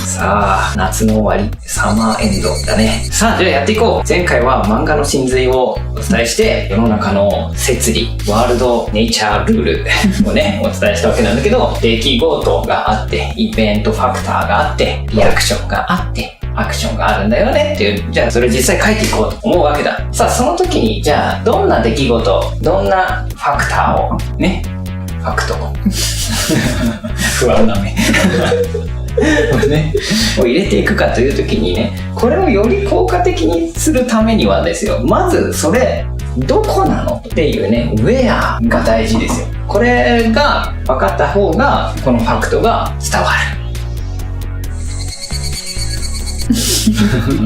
さあ、夏の終わり、サマーエンドだね。さあ、じゃあやっていこう。前回は漫画の真髄をお伝えして、世の中の摂理、ワールドネイチャールールをね、お伝えしたわけなんだけど、出来事があって、イベントファクターがあって、リアクションがあって、アクションがあるんだよねっていう、じゃあそれ実際書いていこうと思うわけだ。さあ、その時に、じゃあ、どんな出来事、どんなファクターを、ね、ファクトを、不安だね。ね、を入れていくかという時にね、これをより効果的にするためにはですよ、まずそれどこなのっていうね、ウェアが大事ですよ。これが分かった方がこのファクトが伝わる。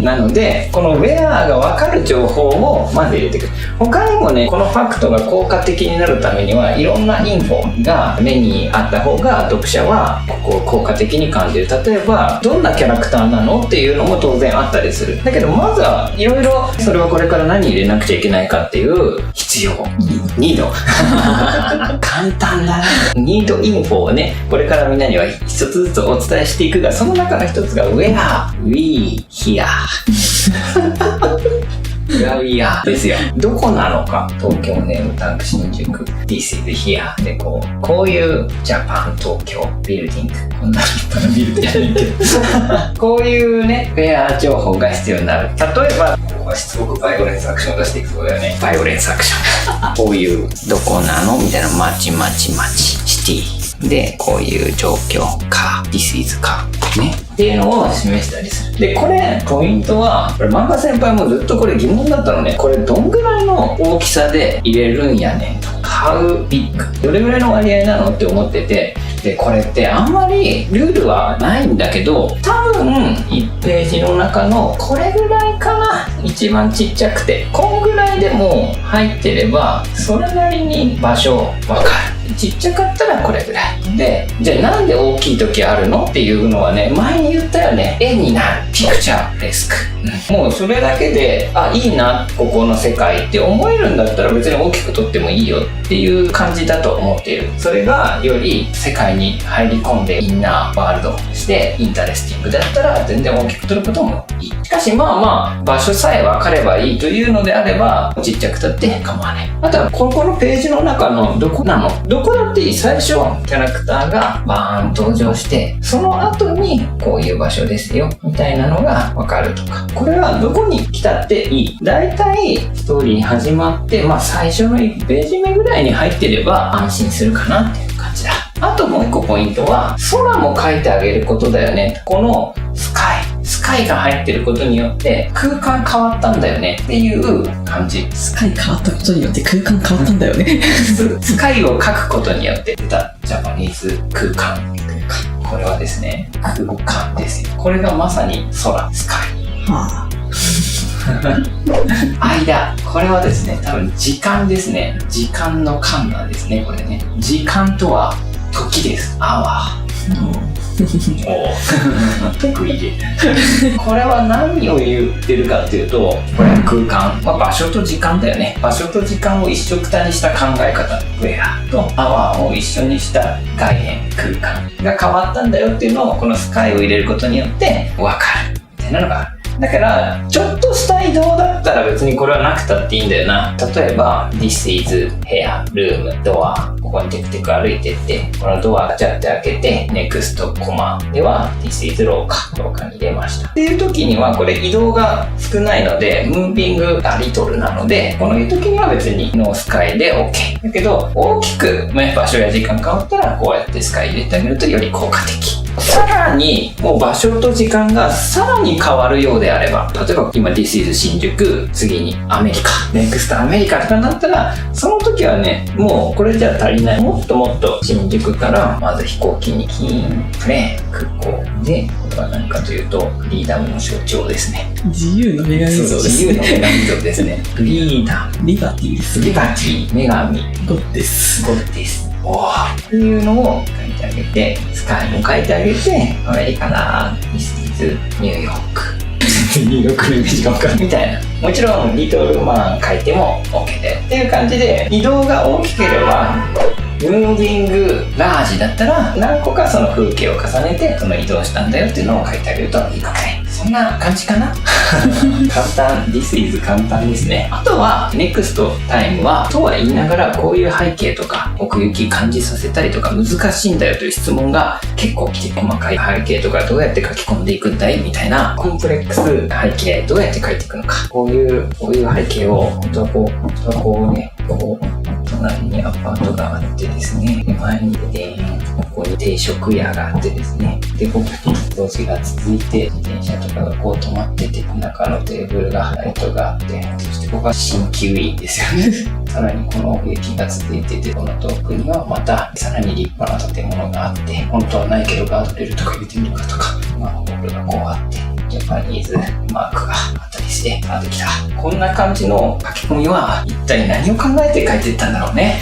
なのでこのウェアが分かる情報をまず入れていく。他にもね、このファクトが効果的になるためにはいろんなインフォが目にあった方が読者はここを効果的に感じる。例えばどんなキャラクターなのっていうのも当然あったりする。だけどまずはいろいろそれはこれから何入れなくちゃいけないかっていう必要ニード簡単だな。ニードインフォをね、これからみんなには一つずつお伝えしていくが、その中の一つがウェア、ウィー、ヒアウィアですよ。どこなのか。東京ネームタンク新宿 This is here でこういうジャパン東京ビルディング、こんな立派なビルじゃないけどこういうねウェア情報が必要になる。例えばここはしつこくバイオレンスアクションを出していくそうだよね。バイオレンスアクションこういうどこなのみたいな、マチシティでこういう状況か This is かねっていうのを示したりする。で、これポイントは、これ漫画先輩もずっとこれ疑問だったのね。これどんぐらいの大きさで入れるんやねんと。How big？ どれぐらいの割合なのって思ってて、でこれってあんまりルールはないんだけど、多分1ページの中のこれぐらいかな、一番ちっちゃくてこんぐらいでも入ってればそれなりに場所わかる。ちっちゃかったらこれぐらいで、じゃあなんで大きい時あるのっていうのはね、前に言ったよね。絵になる、ピクチャーレスク、もうそれだけでいいなここの世界って思えるんだったら別に大きく撮ってもいいよっていう感じだと思っている。それがより世界に入り込んでインナーワールドとしてインタレスティングだったら全然大きく撮ることもいい。しかしまあ場所さえ分かればいいというのであればちっちゃく撮って構わない。あとはこのページの中のどこなの、どこだっていい。最初キャラクターがバーン登場してその後にこういう場所ですよみたいなのが分かるとか、これはどこに来たっていい。だいたいストーリー始まって最初の1ページ目ぐらいに入ってれば安心するかなっていう感じだ。あともう一個ポイントは空も描いてあげることだよね。このスカイが入ってることによって空間変わったんだよねっていう感じ。スカイ変わったことによって空間変わったんだよねスカイを描くことによって出たジャパニーズ空間。これはですね、空間ですよ。これがまさに空、スカイ。はあ間、これはですね、多分時間ですね。時間の間なんですね、これね。時間とは時です。アワー。得意でこれは何を言ってるかっていうと、これは空間、場所と時間だよね。場所と時間を一緒くたにした考え方、ウェアとアワーを一緒にした概念、空間が変わったんだよっていうのをこのスカイを入れることによって分かるみたいなのがある。だからちょっとした移動だったら別にこれはなくたっていいんだよな。例えば This is 部屋、ルーム、ドア、ここにテクテク歩いてってこのドアガチャって開けて NEXT コマでは This is 廊下に出ましたっていう時にはこれ移動が少ないのでムービングリトルなので、このいう時には別にノースカイで OK だけど、大きく場所や時間変わったらこうやってスカイ入れてあげるとより効果的。さらにもう場所と時間がさらに変わるようであれば、例えば今 This is 新宿、次にアメリカ、NEXT アメリカとかになったら、その時はね、もうこれじゃ足りない。もっともっと新宿からまず飛行機にキーン、プレーン、空港で、これは何かというとフリーダムの象徴ですね。自由の女神像ですね。自由の女神像ですね。フリーダム、リバティですね。リバティ、女神、ゴッデスっていうのを書いてあげて、スカイも書いてあげて、アメリカだ、This is ニューヨーク。ニューヨークのイメージが分かるみたいな。もちろんリトルマン書いても OK でっていう感じで、移動が大きければムービングラージだったら何個かその風景を重ねてその移動したんだよっていうのを書いてあげるといいかもね。そんな感じかな。簡単。This is 簡単ですね。あとは Next Time はとは言いながらこういう背景とか奥行き感じさせたりとか難しいんだよという質問が結構来て、細かい背景とかどうやって書き込んでいくんだいみたいなコンプレックス背景どうやって書いていくのか、こういう背景を本当はこうね、隣にアパートがあってですね、前にここに定食屋があってですね、でここに路地が続いて自転車とかがこう止まってて、中のテーブルがライトがあって、そしてここが鍼灸院ですよね。さらにこの奥行きが続いてて、この遠くにはまたさらに立派な建物があって、本当はないけどガードレールとか入れてみるかとか、マンホールがこうあって、ジャパニーズマークがあったりして、できた。こんな感じの書き込みは一体何を考えて書いていったんだろうね。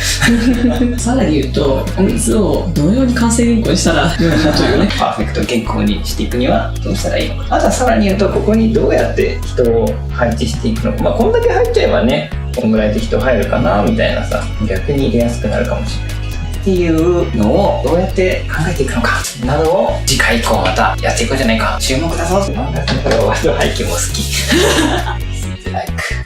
さらに言うと、こいつをどのように完成原稿にしたら良いのかというね。パーフェクト原稿にしていくにはどうしたらいいのか。あとはさらに言うと、ここにどうやって人を配置していくのか。こんだけ入っちゃえばね、こんぐらいで人入るかなみたいなさ、逆に入れやすくなるかもしれない。っていうのをどうやって考えていくのかなどを次回以降またやっていこうじゃないか。注目だぞ。なんだこれは割と背景も好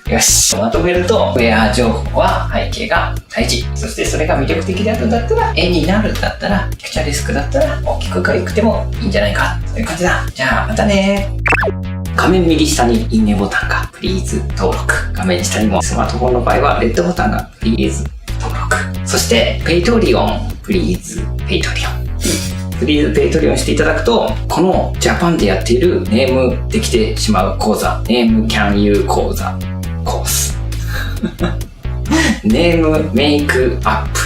き。よし。まとめると、ウェア情報は背景が大事。そしてそれが魅力的であるんだったら、絵になるんだったら、ピクチャーレスクだったら、大きく書いてもいいんじゃないか。そういう感じだ。じゃあまたね。画面右下にいいねボタンがプリーズ登録。画面下にもスマートフォンの場合はレッドボタンがプリーズ登録。そして、ペイトリオン、プリーズペイトリオン。プリーズペイトリオンしていただくと、このジャパンでやっているネームできてしまう講座、ネームキャンユー講座、コース。ネームメイクアップ。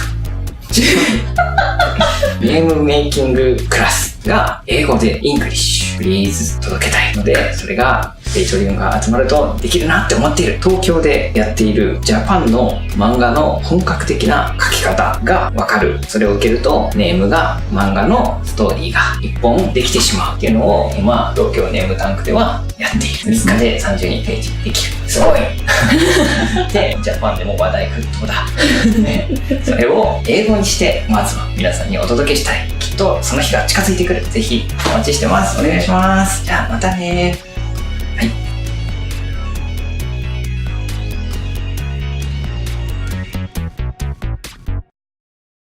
ネームメイキングクラスが英語でイングリッシュ、プリーズ届けたいので、それがペイトリオンが集まるとできるなって思っている。東京でやっているジャパンの漫画の本格的な書き方がわかる。それを受けるとネームが漫画のストーリーが一本できてしまうっていうのを今東京ネームタンクではやっている。3日で32ページできる。すごいで、ジャパンでも話題沸騰だ、ね、それを英語にしてまずは皆さんにお届けしたい。きっとその日が近づいてくる。ぜひお待ちしてます。お願いします。じゃあまたね。